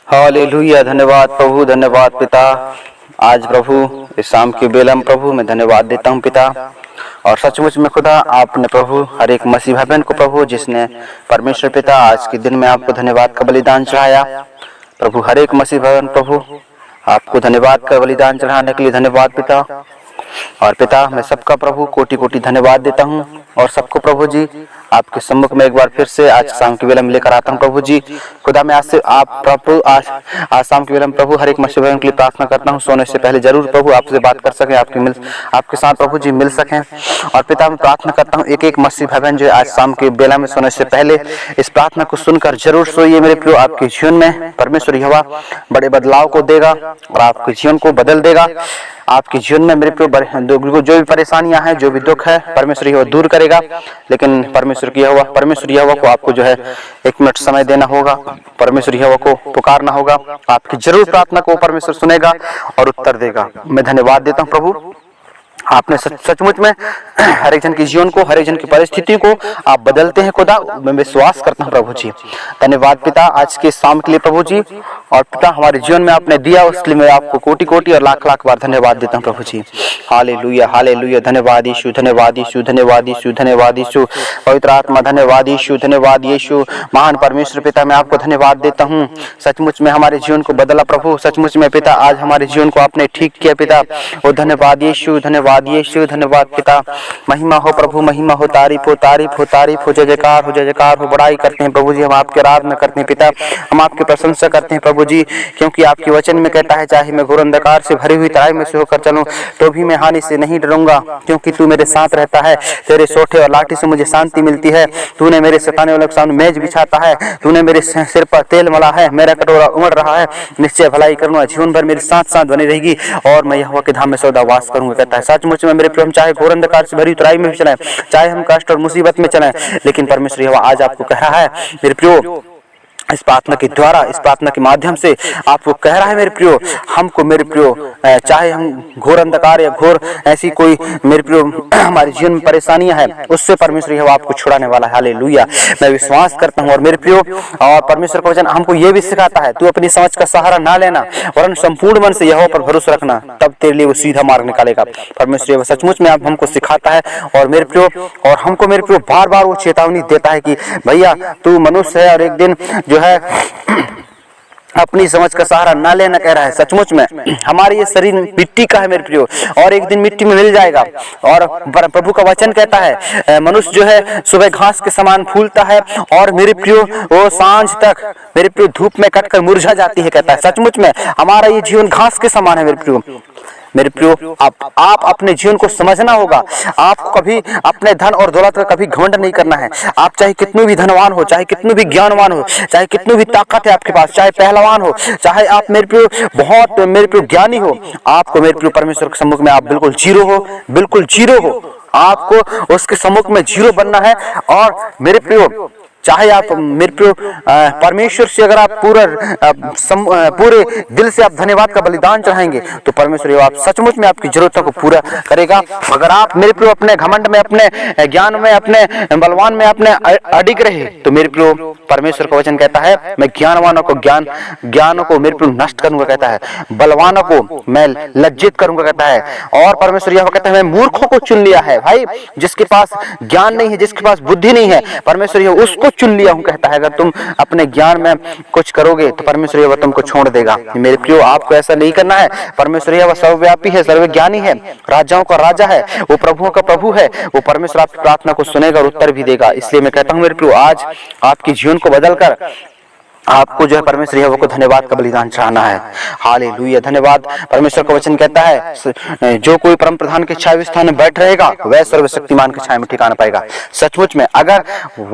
Hallelujah. धन्यवाद प्रभु, धन्यवाद पिता। आज प्रभु इस शाम की बेला में प्रभु मैं धन्यवाद देता हूँ पिता। और सचमुच में खुदा आपने प्रभु हर एक मसीह भाई बहन को प्रभु जिसने परमेश्वर पिता आज के दिन में आपको धन्यवाद का बलिदान चढ़ाया। प्रभु हर एक मसीह भाई बहन प्रभु आपको धन्यवाद का बलिदान चढ़ाने के लिए धन्यवाद पिता। और पिता मैं सबका प्रभु कोटि कोटि धन्यवाद देता हूँ। और सबको प्रभु जी आपके सम्मुख में एक बार फिर से आज शाम की वेला में लेकर आता हूँ प्रभु जी। खुदा मैं आज से आप प्रभु आज शाम की वेला में प्रभु हर एक मसीह भाई के लिए प्रार्थना करता हूँ, सोने से पहले जरूर प्रभु आपसे बात कर सकें, आपके साथ प्रभु जी मिल सकें। और पिता मैं प्रार्थना करता हूँ एक एक मसीह भाई बहन जो आज शाम की बेला में सोने से पहले इस प्रार्थना को सुनकर जरूर सोइए मेरे प्रियो। आपके जीवन में परमेश्वर यहोवा बड़े बदलाव को देगा और आपके जीवन को बदल देगा। आपके जीवन में मेरे प्रियो जो भी परेशानियां हैं, जो भी दुख है, परमेश्वर यहोवा दूर करेगा। लेकिन परमेश्वर यहोवा को आपको जो है 1 मिनट समय देना होगा, परमेश्वर यहोवा को पुकारना होगा। आपकी जरूर प्रार्थना को परमेश्वर सुनेगा और उत्तर देगा। मैं धन्यवाद देता हूँ प्रभु, आपने सचमुच में हर एक जन के जीवन को, हर एक जन की परिस्थिति को आप बदलते हैं खुदा। मैं विश्वास करता हूँ प्रभु जी। धन्यवाद पिता आज के शाम के लिए प्रभु जी। और पिता हमारे जीवन में आपने दिया उसके लिए मैं आपको कोटि कोटि और लाख लाख बार धन्यवाद देता हूँ प्रभु जी। Hallelujah hallelujah. धन्यवाद यीशु, धन्यवाद यीशु, धन्यवाद यीशु, धन्यवाद यीशु। पवित्र आत्मा धन्यवाद यीशु, धन्यवाद यीशु। महान परमेश्वर पिता मैं आपको धन्यवाद देता हूँ। सचमुच में हमारे जीवन को बदला प्रभु। सचमुच में पिता आज हमारे जीवन को आपने ठीक किया पिता। और धन्यवाद यीशु, धन्यवाद यीशु, धन्यवाद पिता। महिमा हो प्रभु, महिमा हो, तारीफ हो, तारीफ हो, तारीफ हो, जय जयकार हो, जय जयकार हो। बड़ाई करते हैं प्रभु जी, हम आपके आराधना करते हैं पिता, हम आपकी प्रशंसा करते हैं प्रभु जी। क्योंकि आपके वचन में कहता है चाहे मैं घोर अंधकार से भरी हुई तराई में से होकर चलूं तो भी मैं हानि से नहीं डरूंगा, क्योंकि तू मेरे साथ रहता है। तेरे सोटे और लाठी से मुझे शांति मिलती है। तूने मेरे सताने वालों के सामने मेज बिछाता है। तूने मेरे सिर पर तेल मला है। मेरा कटोरा उमड़ रहा है। निश्चय भलाई करूंगा, जीवन भर मेरे साथ साथ बनी रहेगी और मैं यहोवा के धाम में सदा वास करूंगा कहता है। सचमुच में मेरे प्रिय चाहे घोर अंधकार से भरी तराई में भी चलाएं, चाहे हम कष्ट और मुसीबत में चलाएं, लेकिन परमेश्वर यहोवा आज आपको कह रहा है मेरे प्रियो, इस प्रार्थना के द्वारा, इस प्रार्थना के माध्यम से आपको कह रहा है मेरे प्रियो, हमको मेरे प्रियो चाहे हम घोर अंधकार या घोर ऐसी कोई मेरे प्रियो हमारे जीवन में परेशानियां हैं, उससे परमेश्वर यहोवा आपको छुड़ाने वाला है। हालेलुया। मैं विश्वास करता हूँ। और मेरे प्रियो और परमेश्वर का वचन हमको ये भी सिखाता है तू अपनी समझ का सहारा ना लेना वरन संपूर्ण मन से यहोवा पर भरोसा रखना, तब तेरे लिए वो सीधा मार्ग निकालेगा। परमेश्वर यहोवा सचमुच में आप हमको सिखाता है। और मेरे प्रियो और हमको मेरे प्रियो बार बार वो चेतावनी देता है कि भैया तू मनुष्य है और एक दिन जो है अपनी समझ का सहारा ना लेना कह रहा है। सचमुच में हमारे ये शरीर मिट्टी का है मेरे प्रियो और एक दिन मिट्टी में मिल जाएगा। और प्रभु का वचन कहता है मनुष्य जो है सुबह घास के समान फूलता है और मेरे प्रियो वो सांझ तक मेरे प्रियो धूप में कटकर मुरझा जाती है कहता है। सचमुच में हमारा ये जीवन घास के समान है मेरे प्रियो। मेरे प्रियो आप अपने जीवन को समझना होगा। आप कभी अपने धन और दौलत का कभी घमंड नहीं करना है। आप चाहे कितने भी धनवान हो, चाहे कितने भी ज्ञानवान हो, चाहे कितनी भी ताकत है आपके पास, चाहे पहलवान हो, चाहे आप मेरे प्रियो बहुत मेरे प्रियो ज्ञानी हो, आपको मेरे प्रियो परमेश्वर के सम्मुख में आप बिल्कुल जीरो हो, बिल्कुल जीरो हो। आपको उसके सम्मुख में जीरो बनना है। और मेरे प्रियो चाहे आप मेरे प्रियो परमेश्वर से अगर आप पूरे दिल से आप धन्यवाद का बलिदान चढ़ाएंगे तो परमेश्वर आप सचमुच में आपकी जरूरतों को पूरा करेगा। अगर आप मेरे प्रियो अपने घमंड में, अपने ज्ञान में, अपने बलवान में अपने अडिग रहे तो मेरे प्रियो परमेश्वर का वचन कहता है मैं ज्ञानवानों को ज्ञानों को मेरे प्रियो नष्ट करूंगा कहता है, बलवानों को मैं लज्जित करूंगा कहता है। और परमेश्वर यह कहता है मैं मूर्खों को चुन लिया है। भाई जिसके पास ज्ञान नहीं है, जिसके पास बुद्धि नहीं है, परमेश्वर यह उसको चुन लिया हूं कहता है। अगर तुम अपने ज्ञान में कुछ करोगे तो परमेश्वर यहोवा तुमको छोड़ देगा। मेरे प्रियो आपको ऐसा नहीं करना है। परमेश्वर यहोवा सर्वव्यापी है, सर्वज्ञानी है, राजाओं का राजा है, वो प्रभुओं का प्रभु है। वो परमेश्वर आपकी प्रार्थना को सुनेगा और उत्तर भी देगा। इसलिए मैं कहता हूं मेरे प्रियो आज आपके जीवन को बदलकर आपको जो है परमेश्वर यहोवा को धन्यवाद का बलिदान चढ़ाना है। हालेलुया। धन्यवाद। परमेश्वर का वचन कहता है जो कोई परम प्रधान के छाया स्थान में बैठ रहेगा वह सर्वशक्तिमान के छाया में ठिकाना पाएगा। सचमुच में अगर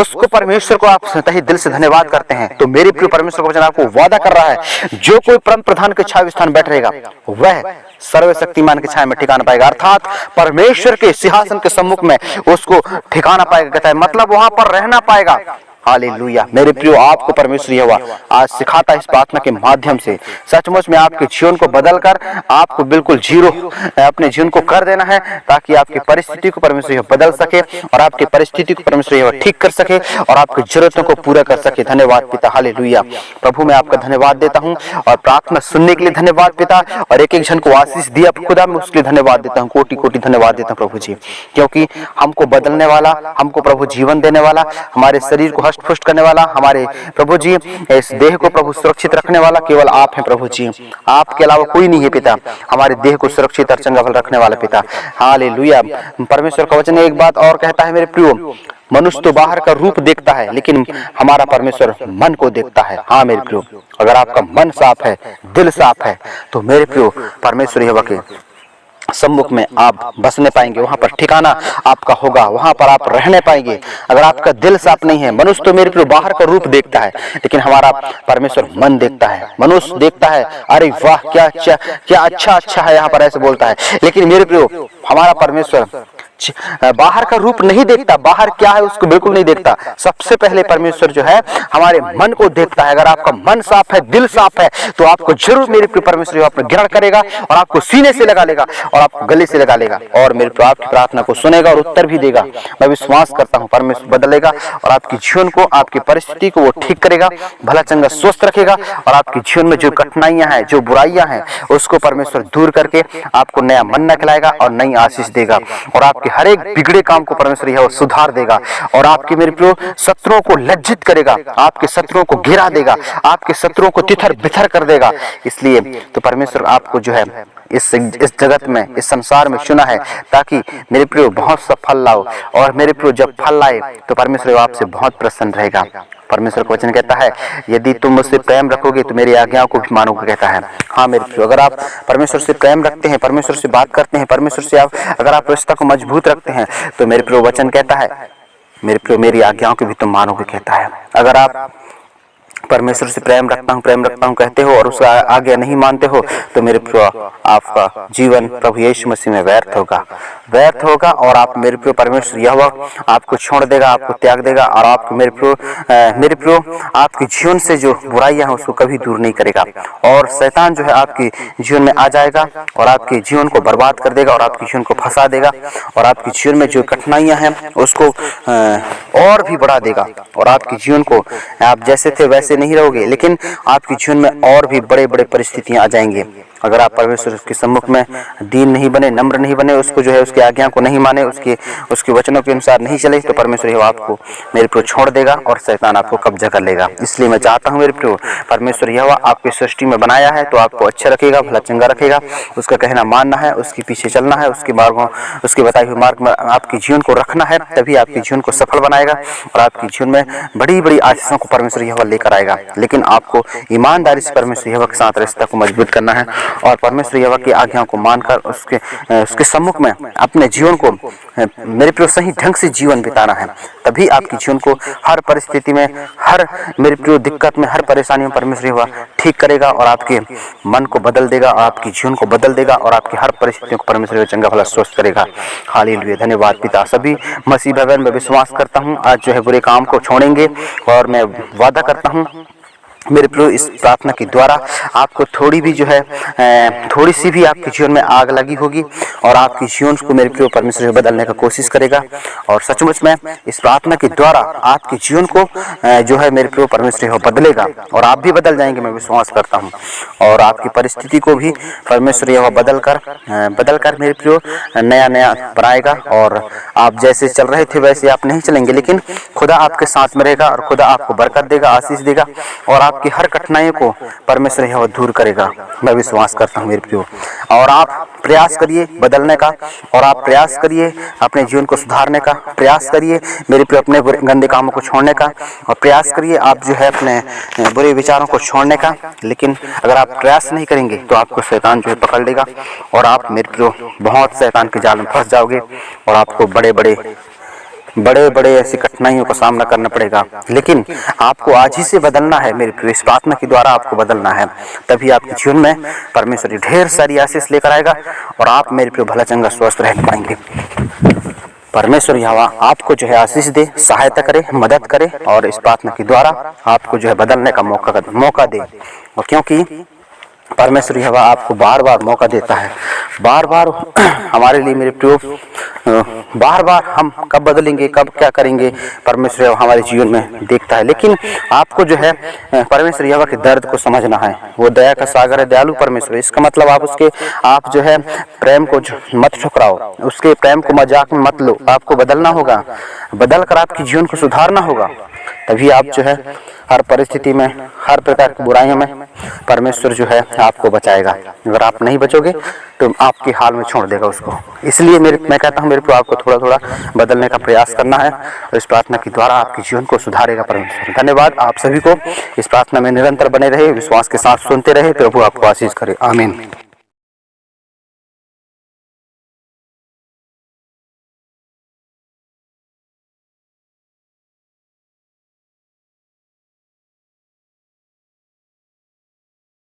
उसको परमेश्वर को आप सही दिल से धन्यवाद करते हैं तो मेरे प्रिय परमेश्वर का वचन आपको वादा कर रहा है जो कोई परम प्रधान के छाया स्थान बैठ रहेगा वह सर्वशक्तिमान के छाया में ठिकाना पाएगा। अर्थात परमेश्वर के सिंहासन के सम्मुख में उसको ठिकाना पाएगा कहता है। मतलब वहां पर रहना पाएगा। हालेलुया। मेरे प्रियो, आपको परमेश्वर यहोवा आज सिखाता है इस प्रार्थना के माध्यम से। सचमुच में आपके जीवन को बदलकर आपको बिल्कुल जीरो अपने जीवन को कर देना है, ताकि आपकी परिस्थिति को परमेश्वर यहोवा बदल सके और आपकी परिस्थिति को परमेश्वर यहोवा ठीक कर सके और आपकी जरूरतों को पूरा कर सके। धन्यवाद पिता, हालेलुया। प्रभु मैं आपका धन्यवाद देता हूँ और प्रार्थना सुनने के लिए धन्यवाद पिता, और एक एक जन को आशीष दिया खुदा, मैं उसके लिए धन्यवाद देता हूँ, कोटि कोटि धन्यवाद देता हूँ प्रभु जी, क्योंकि हमको बदलने वाला, हमको प्रभु जीवन देने वाला, हमारे शरीर को हष्ट पुष्ट करने वाला, हमारे प्रभु जी इस देह को प्रभु सुरक्षित रखने वाला केवल आप हैं प्रभु जी। आपके अलावा कोई नहीं है पिता, हमारे देह को सुरक्षित और चंगा भला रखने वाला पिता। हालेलुया। परमेश्वर का वचन एक बात और कहता है मेरे प्रियो, मनुष्य तो बाहर का रूप देखता है, लेकिन हमारा परमेश्वर मन को देखता है। हाँ मेरे प्रियो, अगर आपका मन साफ है, दिल साफ है, तो मेरे प्रियो परमेश्वर यहोवा के सम्मुख में आप बसने पाएंगे, वहां पर ठिकाना आपका होगा, वहां पर आप रहने पाएंगे। अगर आपका दिल साफ नहीं है, मनुष्य तो मेरे प्रियो बाहर का रूप देखता है, लेकिन हमारा परमेश्वर मन देखता है। मनुष्य देखता है, अरे वाह क्या अच्छा है, यहाँ पर ऐसे बोलता है, लेकिन मेरे प्रियो हमारा परमेश्वर बाहर का रूप नहीं देखता, बाहर क्या है उसको बिल्कुल नहीं देखता। सबसे पहले परमेश्वर जो है हमारे मन को देखता है। अगर आपका मन साफ है, दिल साफ है, तो आपको जरूर मेरे प्रिय परमेश्वर आप ग्रहण करेगा और आपको सीने से लगा लेगा और आपको गले से लगा लेगा और मेरे प्रिय आपकी प्रार्थना को सुनेगा और उत्तर भी देगा। मैं विश्वास करता हूँ परमेश्वर बदलेगा और आपके जीवन को, आपकी परिस्थिति को वो ठीक करेगा, भला चंगा स्वस्थ रखेगा और आपके जीवन में जो कठिनाइयां हैं, जो बुराइयां हैं, उसको परमेश्वर दूर करके आपको नया मन खिलाएगा और नई आशीष देगा और आपके हर एक बिगड़े काम को परमेश्वर यह सुधार देगा और आपके मेरे प्रियो शत्रुओं को लज्जित करेगा, आपके शत्रुओं को गिरा देगा, आपके शत्रुओं को तितर बितर कर देगा। इसलिए तो परमेश्वर आपको जो है इस जगत में, इस संसार में चुना है, ताकि मेरे प्रियो बहुत सा फल लाओ और मेरे प्रियो जब फल लाए तो परमेश्वर आपसे बहुत प्रसन्न रहेगा। परमेश्वर का वचन कहता है, यदि तुम मुझसे प्रेम रखोगे तो मेरी आज्ञाओं को भी मानोगे, कहता है। हाँ मेरे प्रियो, अगर आप परमेश्वर से प्रेम रखते हैं, परमेश्वर से बात करते हैं, परमेश्वर से अगर आप रिश्ता को मजबूत रखते हैं, तो मेरे प्रियो वचन कहता है, मेरे प्रियो मेरी आज्ञाओं को भी तुम मानोगे, कहता है। अगर आप परमेश्वर से प्रेम रखता हूँ कहते हो और उसका आज्ञा नहीं मानते हो, तो मेरे प्रियो आपका जीवन प्रभु यीशु मसीह में व्यर्थ होगा और आप मेरे प्रियो परमेश्वर यहोवा आपको छोड़ देगा, आपको त्याग देगा और आपको मेरे प्रियो आपके जीवन से जो बुराइयां हैं उसको कभी दूर नहीं करेगा और शैतान जो है आपके जीवन में आ जाएगा और आपके जीवन को बर्बाद कर देगा और आपके जीवन को फंसा देगा और आपके जीवन में जो कठिनाइयां हैं उसको और भी बढ़ा देगा और आपके जीवन को, आप जैसे थे वैसे नहीं रहोगे, लेकिन आपके जीवन में और भी बड़े बड़े परिस्थितियां आ जाएंगी। अगर आप परमेश्वर के सम्मुख में दीन नहीं बने, नम्र नहीं बने, उसको जो है उसकी आज्ञा को नहीं माने, उसके वचनों के अनुसार नहीं चले, तो परमेश्वर यहोवा आपको मेरे प्रियो छोड़ देगा और शैतान आपको कब्जा कर लेगा। इसलिए मैं चाहता हूँ मेरे प्रियो, परमेश्वर यहोवा आपकी सृष्टि में बनाया है तो आपको अच्छा रखेगा, भला चंगा रखेगा। उसका कहना मानना है, उसके पीछे चलना है, उसके बताए हुए मार्ग में आपके जीवन को रखना है, तभी आपके जीवन को सफल बनाएगा और आपके जीवन में बड़ी बड़ी आशीषों को परमेश्वर यहोवा लेकर आएगा। लेकिन आपको ईमानदारी से परमेश्वर यहोवा के साथ रिश्ता को मजबूत करना है और परमेश्वर यहोवा की आज्ञाओं को मानकर उसके सम्मुख में अपने जीवन को मेरे प्रियो सही ढंग से जीवन बिताना है। तभी आपके जीवन को हर परिस्थिति में, हर मेरे प्रियो दिक्कत में, हर परेशानी में परमेश्वर यहोवा ठीक करेगा और आपके मन को बदल देगा और आपके जीवन को बदल देगा और आपकी हर परिस्थितियों को परमेश्वर यहोवा चंगा भला स्वस्थ करेगा। हालेलुया, धन्यवाद पिता। सभी मसीह भाई बहन मैं विश्वास करता हूँ आज जो है बुरे काम को छोड़ेंगे और मैं वादा करता हूँ मेरे प्रियो इस प्रार्थना के द्वारा आपको थोड़ी भी जो है थोड़ी सी भी आपके जीवन में आग लगी होगी और आपके जीवन को मेरे प्रियो परमेश्वर बदलने का कोशिश करेगा और सचमुच में इस प्रार्थना के द्वारा आपके जीवन को जो है मेरे प्रियो परमेश्वर बदलेगा और आप भी बदल जाएंगे, मैं विश्वास करता हूँ। और आपकी परिस्थिति को भी परमेश्वर यह बदल कर मेरे प्रियो नया बनाएगा और आप जैसे चल रहे थे वैसे आप नहीं चलेंगे, लेकिन खुदा आपके साथ में रहेगा और खुदा आपको बरकत देगा, आशीष देगा और आपकी हर कठिनाइयों को परमेश्वर यह दूर करेगा, मैं विश्वास करता हूँ मेरे प्रियो। और आप प्रयास करिए बदलने का और आप प्रयास करिए अपने जीवन को सुधारने का, प्रयास करिए मेरे प्रियो अपने गंदे कामों को छोड़ने का और प्रयास करिए आप जो है अपने बुरे विचारों को छोड़ने का। लेकिन अगर आप प्रयास नहीं करेंगे तो आपको शैतान जो है पकड़ लेगा और आप मेरे प्रियो बहुत शैतान के जाल में फंस जाओगे और आपको बड़े बड़े ऐसी कठिनाइयों का सामना करना पड़ेगा। लेकिन आपको आज ही से बदलना है मेरे प्रिय, इस प्रार्थना के द्वारा आपको बदलना है, तभी आपके जीवन में परमेश्वर ढेर सारी आशीष लेकर आएगा और आप मेरे प्रिय भला चंगा स्वस्थ रह पाएंगे। परमेश्वर यहोवा आपको जो है आशीष दे, सहायता करे, मदद करे और इस प्रार्थना के द्वारा आपको जो है बदलने का मौका दे। और क्योंकि परमेश्वर यहोवा आपको बार बार मौका देता है, बार बार हमारे लिए मेरे प्रियो, बार बार हम कब बदलेंगे, कब क्या करेंगे, परमेश्वर हमारे जीवन में देखता है। लेकिन आपको जो है परमेश्वर यहोवा के दर्द को समझना है। वो दया का सागर है, दयालु परमेश्वर। इसका मतलब आप जो है प्रेम को मत ठुकराओ, उसके प्रेम को मजाक में मत लो। आपको बदलना होगा, बदल कर आपके जीवन को सुधारना होगा, तभी आप जो है हर परिस्थिति में, हर प्रकार की बुराइयों में परमेश्वर जो है आपको बचाएगा। अगर आप नहीं बचोगे तो आपके हाल में छोड़ देगा उसको। इसलिए मैं कहता हूँ मेरे को आपको थोड़ा थोड़ा बदलने का प्रयास करना है और इस प्रार्थना के द्वारा आपके जीवन को सुधारेगा परमेश्वर। धन्यवाद। आप सभी को इस प्रार्थना में निरंतर बने रहे, विश्वास के साथ सुनते रहे। प्रभु आपको आशीष करे। आमीन।